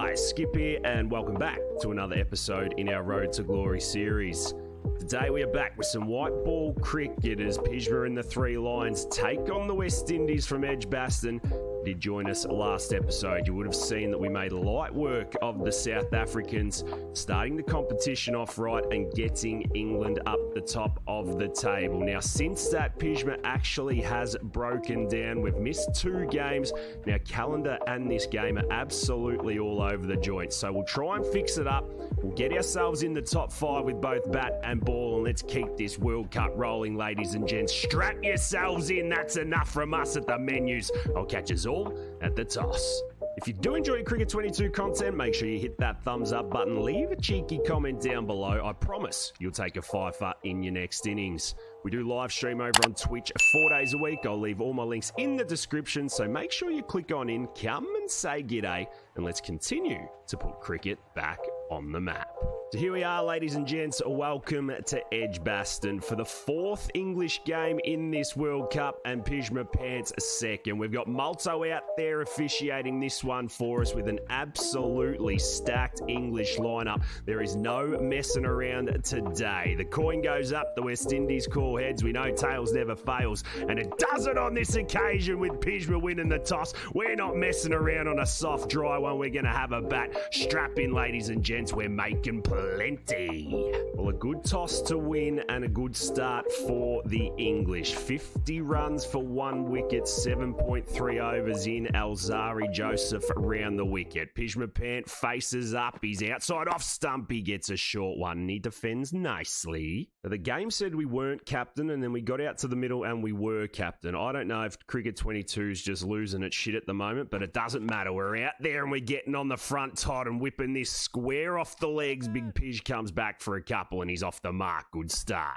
Guys, Skip here and welcome back to another episode in our Road to Glory series. Today we are back with some white ball cricket as Pjizma and the Three Lions take on the West Indies from Edgbaston. Did join us last episode, you would have seen that we made light work of the South Africans, starting the competition off right and getting England up the top of the table. Now, since that, Pjizma actually has broken down. We've missed 2 games. Now, calendar and this game are absolutely all over the joint, so we'll try and fix it up. We'll get ourselves in the top 5 with both bat and ball, and let's keep this World Cup rolling, ladies and gents. Strap yourselves in. That's enough from us at the menus. I'll catch us all at the toss. If you do enjoy Cricket 22 content, make sure you hit that thumbs up button. Leave a cheeky comment down below. I promise you'll take a fifer in your next innings. We do live stream over on Twitch 4 days a week. I'll leave all my links in the description, so make sure you click on in, come and say g'day, and let's continue to put cricket back on the map. So here we are, ladies and gents. Welcome to Edgbaston for the 4th English game in this World Cup, and Pjizma Pant's second. We've got Malto out there officiating this one for us with an absolutely stacked English lineup. There is no messing around today. The coin goes up, the West Indies call heads. We know tails never fails, and it doesn't on this occasion with Pjizma winning the toss. We're not messing around on a soft, dry one. We're going to have a bat. Strap in, ladies and gents. We're making plenty. Well, a good toss to win and a good start for the English. 50 runs for 1 wicket, 7.3 overs in. Alzari Joseph around the wicket. Pjizma Pant faces up. He's outside off stump. He gets a short one and he defends nicely. The game said we weren't captain, and then we got out to the middle and we were captain. I don't know if Cricket 22 is just losing its shit at the moment, but it doesn't matter. We're out there and we're getting on the front Todd and whipping this square off the legs. Big Pij comes back for a couple and he's off the mark. Good start.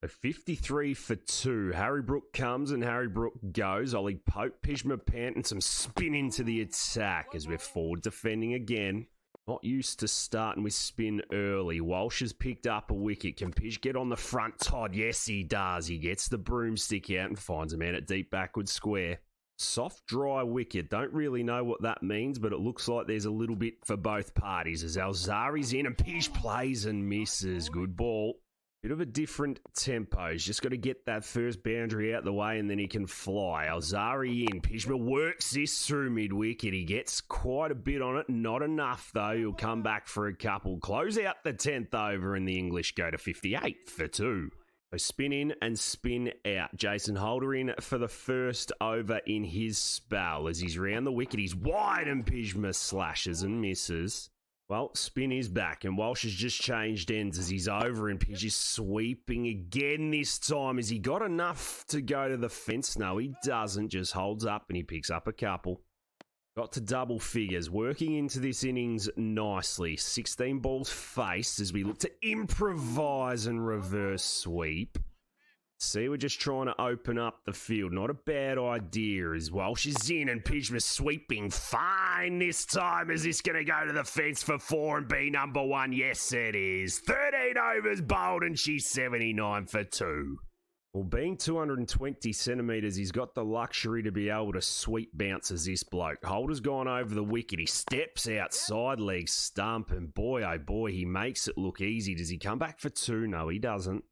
A 53 for 2. Harry Brook comes and Harry Brook goes. Ollie Pope, Pjizma Pant, and some spin into the attack as we're forward defending again. Not used to starting with spin early. Walsh has picked up a wicket. Can Pij get on the front Todd? Yes, he does. He gets the broomstick out and finds a man at deep backward square. Soft, dry wicket. Don't really know what that means, but it looks like there's a little bit for both parties as Alzari's in and Pij plays and misses. Good ball. Bit of a different tempo. He's just got to get that first boundary out the way and then he can fly. Alzari in. Pjizma works this through mid-wicket. He gets quite a bit on it. Not enough, though. He'll come back for a couple. Close out the 10th over and the English go to 58 for 2. So spin in and spin out. Jason Holder in for the first over in his spell. As he's round the wicket, he's wide and Pjizma slashes and misses. Well, spin is back and Walsh has just changed ends as he's over and Pij is sweeping again this time. Has he got enough to go to the fence? No, he doesn't. Just holds up and he picks up a couple. Got to double figures. Working into this innings nicely. 16 balls faced as we look to improvise and reverse sweep. See, we're just trying to open up the field. Not a bad idea as Walsh is in and Pjizma sweeping fine this time. Is this going to go to the fence for 4 and be number 1? Yes, it is. 13 overs bowled and she's 79 for 2. Well, being 220 centimetres, he's got the luxury to be able to sweep bounces, this bloke. Holder's gone over the wicket. He steps outside leg stump and boy, oh boy, he makes it look easy. Does he come back for 2? No, he doesn't.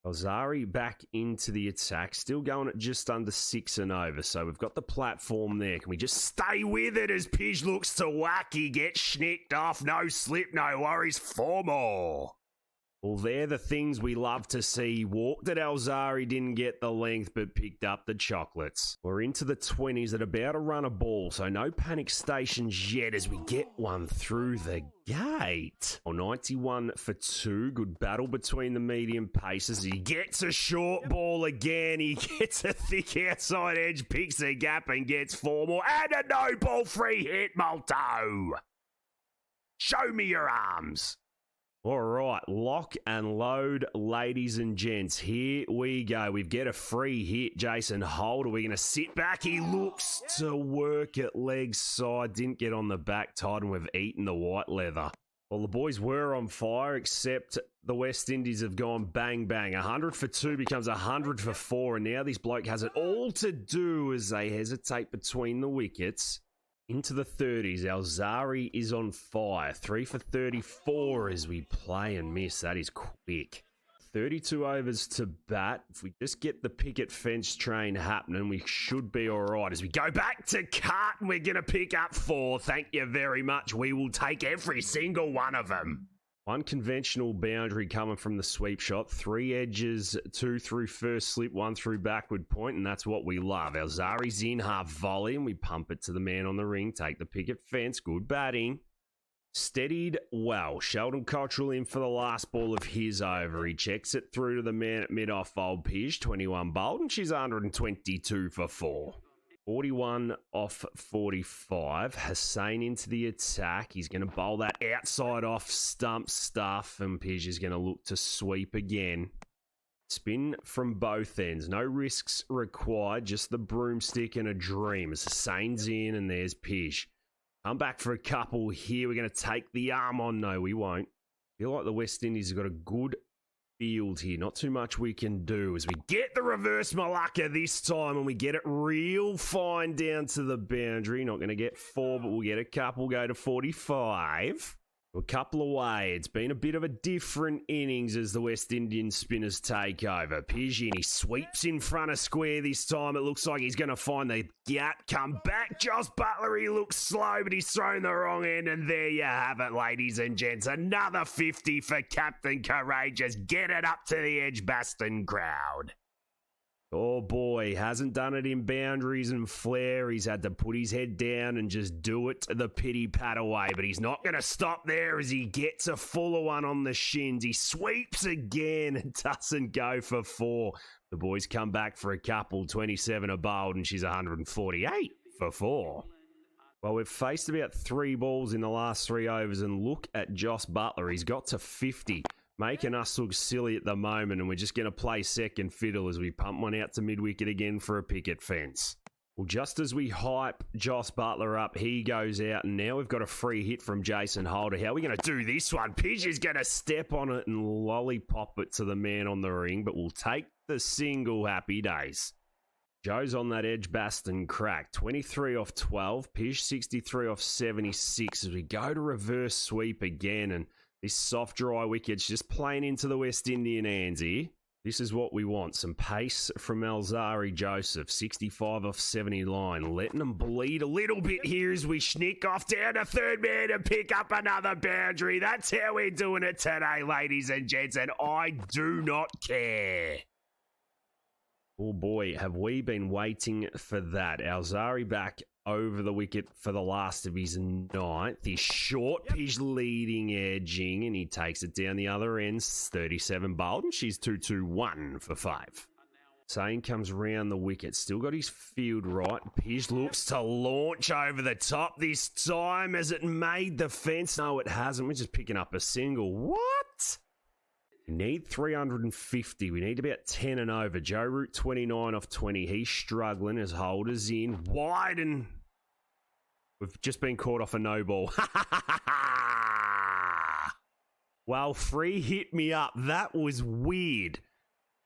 Alzari back into the attack, still going at just under 6 and over. So we've got the platform there. Can we just stay with it as Pij looks to whack? He gets schnicked off. No slip, no worries. 4 more. Well, they're the things we love to see. He walked at Alzari, didn't get the length, but picked up the chocolates. We're into the 20s at about a run a ball, so no panic stations yet as we get one through the gate. Well, 91 for 2. Good battle between the medium paces. He gets a short ball again. He gets a thick outside edge, picks a gap and gets 4 more. And a no ball free hit, Malto. Show me your arms. All right, lock and load, ladies and gents. Here we go. We've got a free hit. Jason Holder. We're going to sit back. He looks to work at leg side. Didn't get on the back tide, and we've eaten the white leather. Well, the boys were on fire, except the West Indies have gone bang, bang. 100 for 2 becomes 100 for 4, and now this bloke has it all to do as they hesitate between the wickets. Into the 30s, Alzari is on fire. 3 for 34 as we play and miss. That is quick. 32 overs to bat. If we just get the picket fence train happening, we should be all right. As we go back to cut, we're going to pick up 4. Thank you very much. We will take every single one of them. One conventional boundary coming from the sweep shot. 3 edges, 2 through first slip, 1 through backward point, and that's what we love. Alzari's in half volley, and we pump it to the man on the ring. Take the picket fence. Good batting. Steadied well. Sheldon Cottrell in for the last ball of his over. He checks it through to the man at mid-off, old Pij. 21 bowled, and she's 122 for 4. 41 off 45. Hussain into the attack. He's going to bowl that outside off stump stuff, and Pij is going to look to sweep again. Spin from both ends. No risks required, just the broomstick and a dream. As Hussain's in, and there's Pij. Come back for a couple here. We're going to take the arm on. No, we won't. Feel like the West Indies have got a good field here. Not too much we can do as we get the reverse Malacca this time, and we get it real fine down to the boundary. Not going to get 4, but we'll get a couple. Go to 45. A couple away. It's been a bit of a different innings as the West Indian spinners take over. Pij in, he sweeps in front of square this time. It looks like he's going to find the gap. Come back, Josh Butler. He looks slow, but he's thrown the wrong end. And there you have it, ladies and gents. Another 50 for Captain Courageous. Get it up to the Edgbaston crowd. Oh boy, hasn't done it in boundaries and flair. He's had to put his head down and just do it the pity pat away. But he's not going to stop there as he gets a fuller one on the shins. He sweeps again and doesn't go for 4. The boys come back for a couple. 27 are bowled, and she's 148 for 4. Well, we've faced about 3 balls in the last 3 overs, and look at Josh Butler. He's got to 50. Making us look silly at the moment, and we're just going to play second fiddle as we pump one out to mid-wicket again for a picket fence. Well, just as we hype Josh Butler up, he goes out, and now we've got a free hit from Jason Holder. How are we going to do this one? Pij is going to step on it and lollipop it to the man on the ring, but we'll take the single. Happy days. Joe's on that Edgbaston crack. 23 off 12. Pij 63 off 76 as we go to reverse sweep again, and this soft, dry wicket's just playing into the West Indian hands here. This is what we want. Some pace from Alzari Joseph. 65 off 70 line. Letting them bleed a little bit here as we sneak off down to third man and pick up another boundary. That's how we're doing it today, ladies and gents, and I do not care. Oh boy, have we been waiting for that. Alzari back over the wicket for the last of his 9th. He's short, Pij leading, edging, and he takes it down the other end. 37 bowled, and she's 2-2-1 for 5. Sane comes round the wicket. Still got his field right. Pij looks to launch over the top this time. Has it made the fence? No, it hasn't. We're just picking up a single. What? We need 350. We need about 10 and over. Joe Root 29 off 20. He's struggling as Holder's in wide, and we've just been caught off a no ball. Well, free hit me up. That was weird.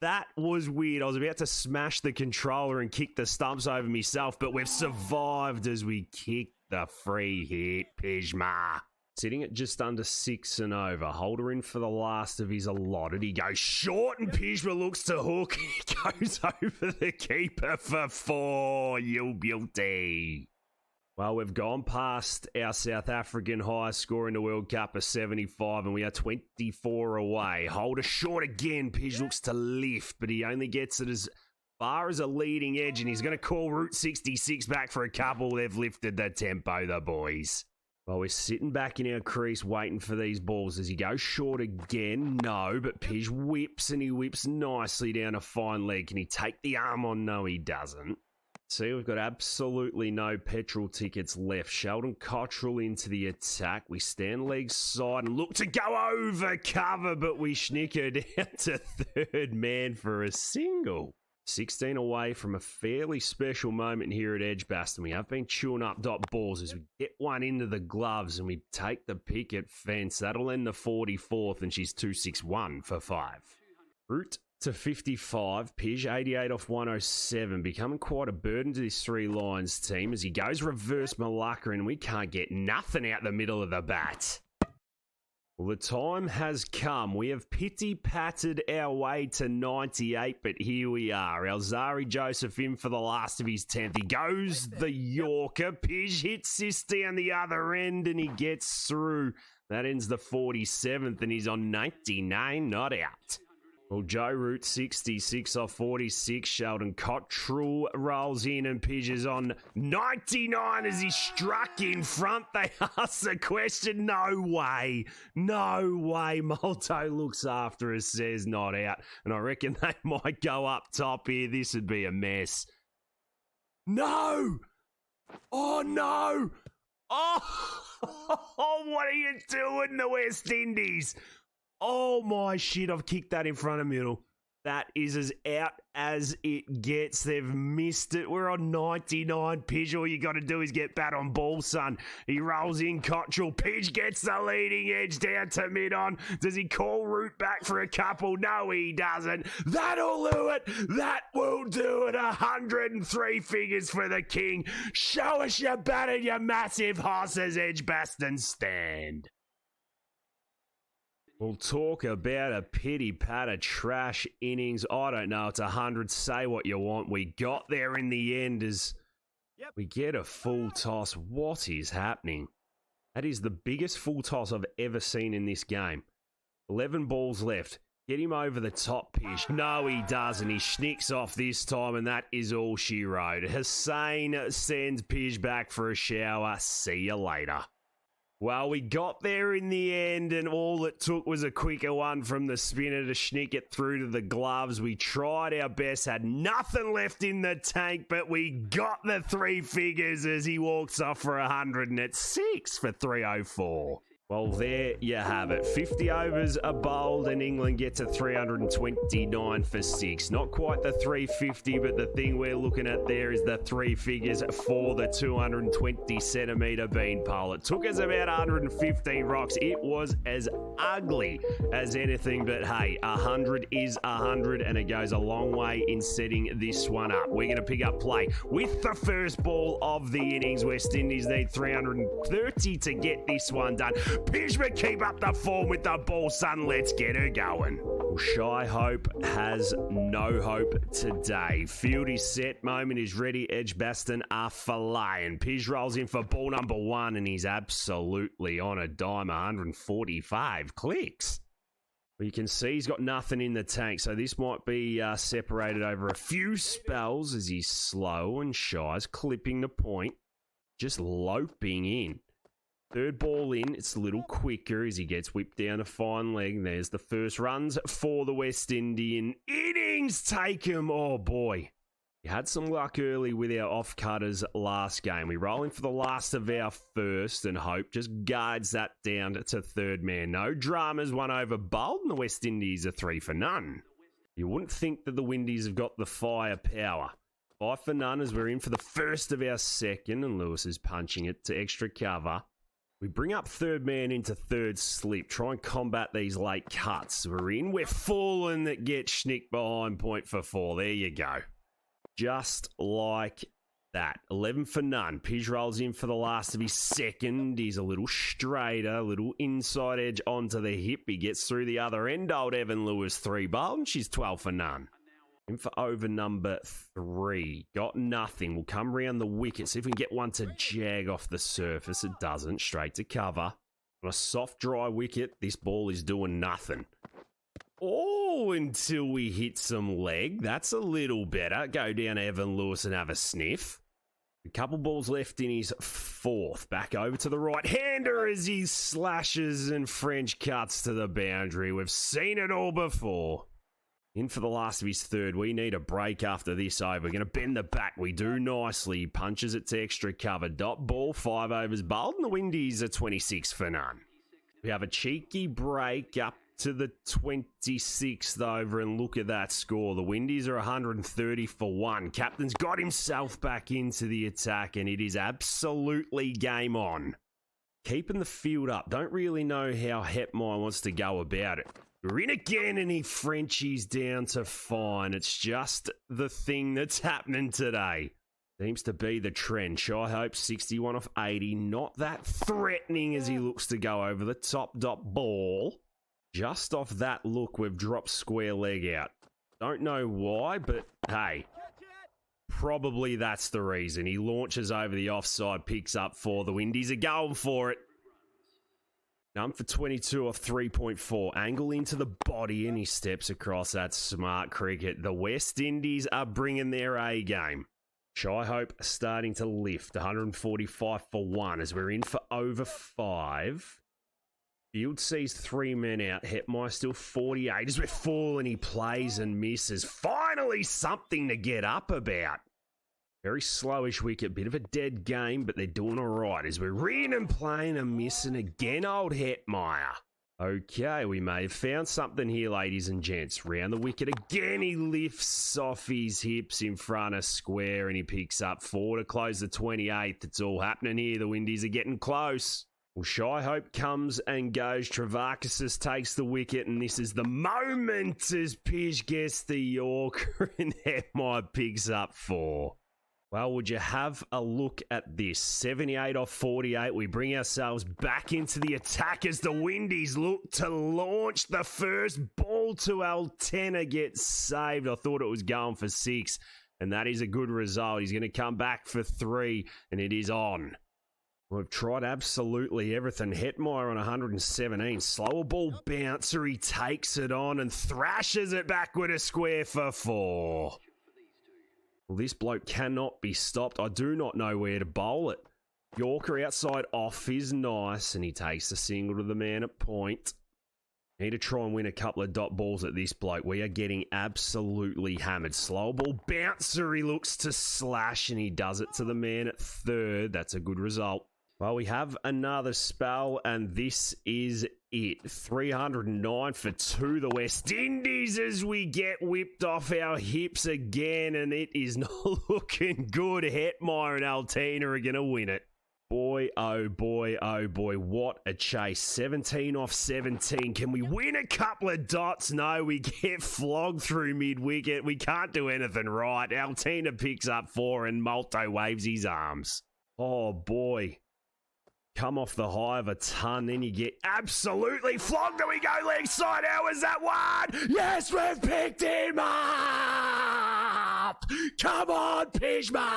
That was weird. I was about to smash the controller and kick the stumps over myself, but we've survived as we kick the free hit. Pjizma. Sitting at just under 6 and over. Holder in for the last of his allotted. He goes short, and Pjizma looks to hook. He goes over the keeper for 4. You beauty. Well, we've gone past our South African highest score in the World Cup of 75, and we are 24 away. Holder short again. Pij looks to lift, but he only gets it as far as a leading edge, and he's going to call Route 66 back for a couple. They've lifted the tempo, the boys. Well, we're sitting back in our crease waiting for these balls. Does he go short again? No, but Pij whips, and he whips nicely down a fine leg. Can he take the arm on? No, he doesn't. See, we've got absolutely no petrol tickets left. Sheldon Cottrell into the attack. We stand legs side and look to go over cover, but we snicker down to third man for a single. 16 away from a fairly special moment here at Edgbaston. We have been chewing up dot balls as we get one into the gloves and we take the picket fence. That'll end the 44th, and she's 2-6-1 for 5. Root to 55. Pij, 88 off 107. Becoming quite a burden to this three lines team as he goes reverse Malacca and we can't get nothing out the middle of the bat. Well, the time has come. We have pity-patted our way to 98, but here we are. Alzari Joseph in for the last of his 10th. He goes the Yorker. Pij hits this down the other end and he gets through. That ends the 47th and he's on 99, not out. Well, Joe Root 66 off 46. Sheldon Cottrell rolls in and Pij is on 99 as he struck in front. They ask the question, no way. No way. Molto looks after us, says not out. And I reckon they might go up top here. This would be a mess. No! Oh, no! Oh, what are you doing, the West Indies? Oh my shit, I've kicked that in front of middle. That is as out as it gets. They've missed it. We're on 99. Pij, all you got to do is get bat on ball, son. He rolls in Cottrell. Pij gets the leading edge down to mid-on. Does he call Root back for a couple? No, he doesn't. That'll do it. That will do it. 103 figures for the king. Show us your bat and your massive horses, Edgbaston stand. We'll talk about a pity-patter trash innings. I don't know. It's 100. Say what you want. We got there in the end as we get a full toss. What is happening? That is the biggest full toss I've ever seen in this game. 11 balls left. Get him over the top, Pij. No, he doesn't. He snicks off this time, and that is all she wrote. Hussain sends Pij back for a shower. See you later. Well, we got there in the end, and all it took was a quicker one from the spinner to sneak it through to the gloves. We tried our best, had nothing left in the tank, but we got the three figures as he walks off for 100, and it's 6 for 304. Well, there you have it. 50 overs are bowled and England get to 329 for 6. Not quite the 350, but the thing we're looking at there is the three figures for the 220 centimetre beanpole. It took us about 115 rocks. It was as ugly as anything, but hey, 100 is 100 and it goes a long way in setting this one up. We're going to pick up play with the first ball of the innings. West Indies need 330 to get this one done. Pjizma, keep up the form with the ball, son. Let's get her going. Well, Shy Hope has no hope today. Field is set. Moment is ready. Edgbaston are flying. Pij rolls in for ball number 1 and he's absolutely on a dime. 145 clicks. Well, you can see he's got nothing in the tank, so this might be separated over a few spells as he's slow and Shy's clipping the point, just loping in. Third ball in, it's a little quicker as he gets whipped down a fine leg. There's the first runs for the West Indian innings. Take him. Oh, boy. We had some luck early with our off-cutters last game. We roll in for the last of our first, and Hope just guides that down to third man. No dramas, one over bowled, and the West Indies are 3 for none. You wouldn't think that the Windies have got the firepower. 5 for none as we're in for the first of our second, and Lewis is punching it to extra cover. We bring up third man into third slip. Try and combat these late cuts. We're in. We're full and that gets snicked behind point for 4. There you go. Just like that. 11 for none. Pij rolls in for the last of his second. He's a little straighter, little inside edge onto the hip. He gets through the other end. Old Evan Lewis 3 bowled and she's 12 for none. In for over number 3. Got nothing. We'll come round the wicket. See if we can get one to jag off the surface. It doesn't. Straight to cover. On a soft, dry wicket, this ball is doing nothing. Oh, until we hit some leg. That's a little better. Go down Evan Lewis and have a sniff. A couple balls left in his 4th. Back over to the right-hander as he slashes and French cuts to the boundary. We've seen it all before. In for the last of his 3rd. We need a break after this over. We're going to bend the bat. We do nicely. He punches it to extra cover. Dot ball, 5 overs bowled, and the Windies are 26 for none. We have a cheeky break up to the 26th over, and look at that score. The Windies are 130 for 1. Captain's got himself back into the attack, and it is absolutely game on. keeping the field up. Don't really know how Hetmeyer wants to go about it. We're in again, and he Frenchies down to fine. It's just the thing that's happening today. Seems to be the trend. Shy Hope, 61 off 80. Not that threatening as he looks to go over the top dot ball. Just off that look, we've dropped square leg out. Don't know why, but hey, probably that's the reason. He launches over the offside, picks up 4. The Windies are going for it. Num for 22 off 3.4. Angle into the body, and he steps across. That smart cricket. The West Indies are bringing their A game. Shy Hope starting to lift. 145 for 1 as we're in for over 5. Field sees 3 men out. Hetmeyer still 48 as we're falling. He plays and misses. Finally something to get up about. Very slowish wicket. Bit of a dead game, but they're doing all right as we're in and playing and missing again, old Hetmeyer. Okay, we may have found something here, ladies and gents. Round the wicket again, he lifts off his hips in front of square, and he picks up 4 to close the 28th. It's all happening here. The Windies are getting close. Well, Shy Hope comes and goes. Travakis takes the wicket, and this is the moment as Pij gets the Yorker, and Hetmeyer picks up 4. Well, would you have a look at this? 78 off 48. We bring ourselves back into the attack as the Windies look to launch the first ball to Altena. Gets saved. I thought it was going for 6, and that is a good result. He's going to come back for 3, and it is on. We've tried absolutely everything. Hetmeyer on 117. Slower ball bouncer. He takes it on and thrashes it backward a square for 4. Well, this bloke cannot be stopped. I do not know where to bowl it. Yorker outside off is nice, and he takes the single to the man at point. Need to try and win a couple of dot balls at this bloke. We are getting absolutely hammered. Slow ball bouncer. He looks to slash, and he does it to the man at third. That's a good result. Well, we have another spell, and this is it. 309 for 2, the West Indies, as we get whipped off our hips again, and it is not looking good. Hetmeyer and Altena are going to win it. Boy, oh boy, oh boy, what a chase. 17 off 17. Can we win a couple of dots? No, we get flogged through mid-wicket. We can't do anything right. Altena picks up 4, and Malto waves his arms. Oh boy. Come off the high of a ton, then you get absolutely flogged. There we go, leg side. How was that one? Yes, we've picked him up. Come on, Pjizma.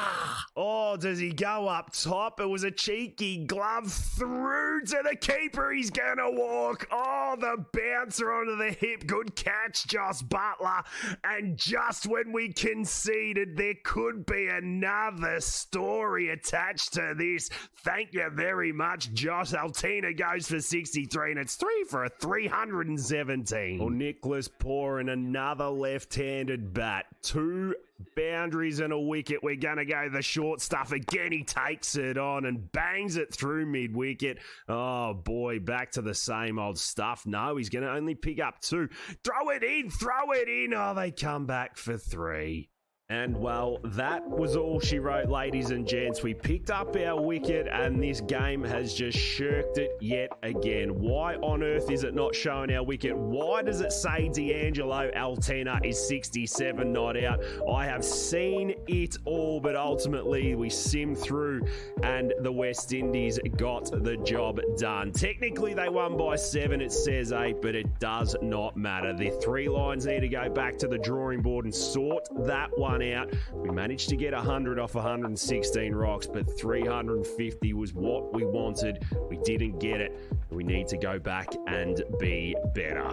Oh, does he go up top? It was a cheeky glove through to the keeper. He's going to walk. Oh, the bouncer onto the hip. Good catch, Josh Butler. And just when we conceded, there could be another story attached to this. Thank you very much, Josh. Altena goes for 63, and it's 3 for a 317. Well, Nicholas pouring another left-handed bat. 2 boundaries and a wicket. We're going to go the short stuff again. He takes it on and bangs it through mid-wicket. Oh, boy, back to the same old stuff. No, he's going to only pick up 2. Throw it in, throw it in. Oh, they come back for 3. And, well, that was all she wrote, ladies and gents. We picked up our wicket, and this game has just shirked it yet again. Why on earth is it not showing our wicket? Why does it say D'Angelo Altena is 67 not out? I have seen it all, but ultimately we simmed through, and the West Indies got the job done. Technically, they won by 7. It says 8, but it does not matter. The 3 lines need to go back to the drawing board and sort that one out. We managed to get 100 off 116 rocks, but 350 was what we wanted. We didn't get it. We need to go back and be better.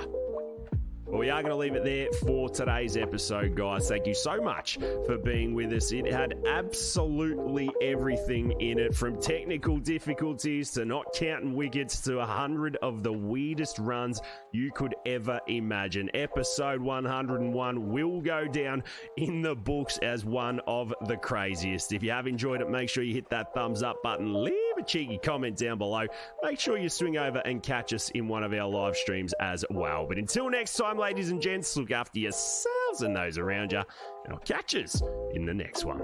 Well, we are going to leave it there for today's episode, guys. Thank you so much for being with us. It had absolutely everything in it, from technical difficulties to not counting wickets to 100 of the weirdest runs you could ever imagine. Episode 101 will go down in the books as one of the craziest. If you have enjoyed it, make sure you hit that thumbs up button. Leave a cheeky comment down below. Make sure you swing over and catch us in one of our live streams as well. But until next time, ladies and gents, look after yourselves and those around you, and I'll catch us in the next one.